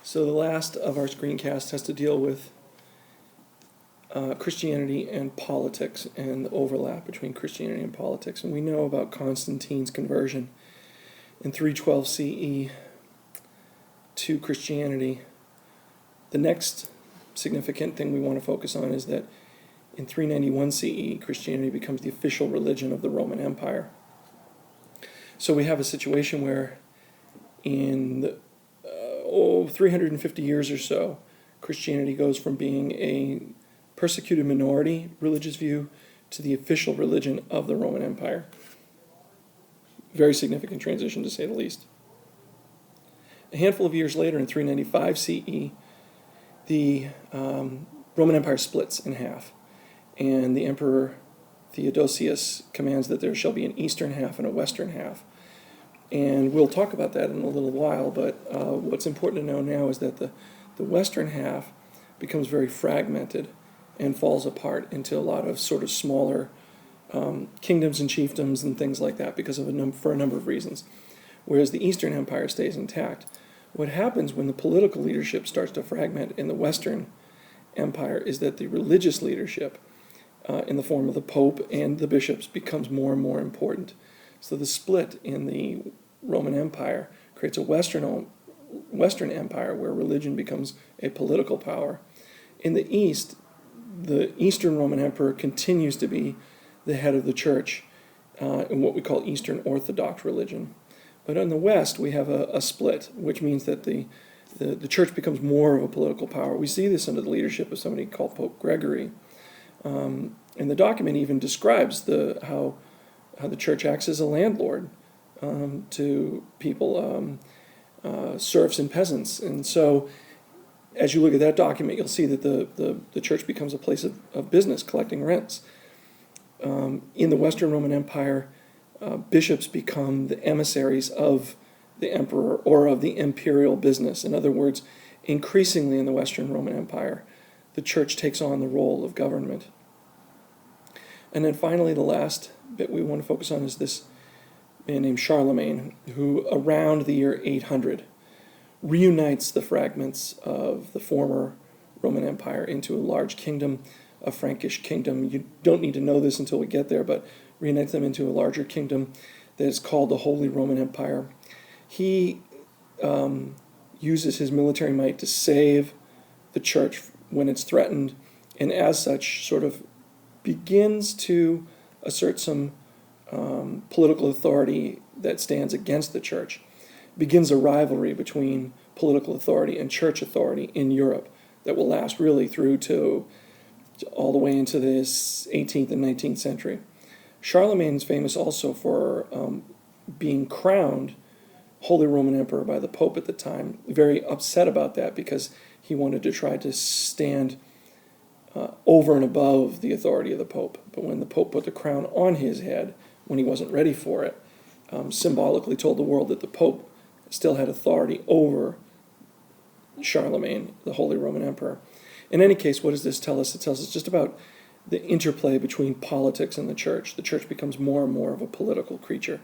So the last of our screencasts has to deal with Christianity and politics and the overlap between Christianity and politics. And we know about Constantine's conversion in 312 CE to Christianity. The next significant thing we want to focus on is that in 391 CE, Christianity becomes the official religion of the Roman Empire. So we have a situation where in 350 years or so, Christianity goes from being a persecuted minority religious view to the official religion of the Roman Empire. Very significant transition, to say the least. A handful of years later, in 395 CE, the Roman Empire splits in half, and the Emperor Theodosius commands that there shall be an eastern half and a western half. And we'll talk about that in a little while, but what's important to know now is that the western half becomes very fragmented and falls apart into a lot of sort of smaller kingdoms and chiefdoms and things like that because of for a number of reasons, whereas the Eastern Empire stays intact. What happens when the political leadership starts to fragment in the Western Empire is that the religious leadership, in the form of the Pope and the bishops, becomes more and more important. So the split in the Roman Empire creates a Western Empire where religion becomes a political power. In the East, the Eastern Roman Emperor continues to be the head of the church in what we call Eastern Orthodox religion. But in the West, we have a split, which means that the church becomes more of a political power. We see this under the leadership of somebody called Pope Gregory. And the document even describes how the church acts as a landlord to people, serfs and peasants. And so as you look at that document, you'll see that the church becomes a place of business, collecting rents. In the Western Roman Empire, bishops become the emissaries of the emperor or of the imperial business. In other words, increasingly in the Western Roman Empire, the church takes on the role of government. And then finally, the last bit we want to focus on is this man named Charlemagne, who around the year 800 reunites the fragments of the former Roman Empire into a large kingdom, a Frankish kingdom. You don't need to know this until we get there, but reunites them into a larger kingdom that is called the Holy Roman Empire. He uses his military might to save the church when it's threatened, and as such sort of begins to assert some political authority that stands against the church. Begins a rivalry between political authority and church authority in Europe that will last really through to all the way into the 18th and 19th century. Charlemagne is famous also for being crowned Holy Roman Emperor by the Pope at the time. Very upset about that because he wanted to try to stand over and above the authority of the Pope. But when the Pope put the crown on his head, when he wasn't ready for it, symbolically told the world that the Pope still had authority over Charlemagne, the Holy Roman Emperor. In any case, what does this tell us? It tells us just about the interplay between politics and the church. The church becomes more and more of a political creature.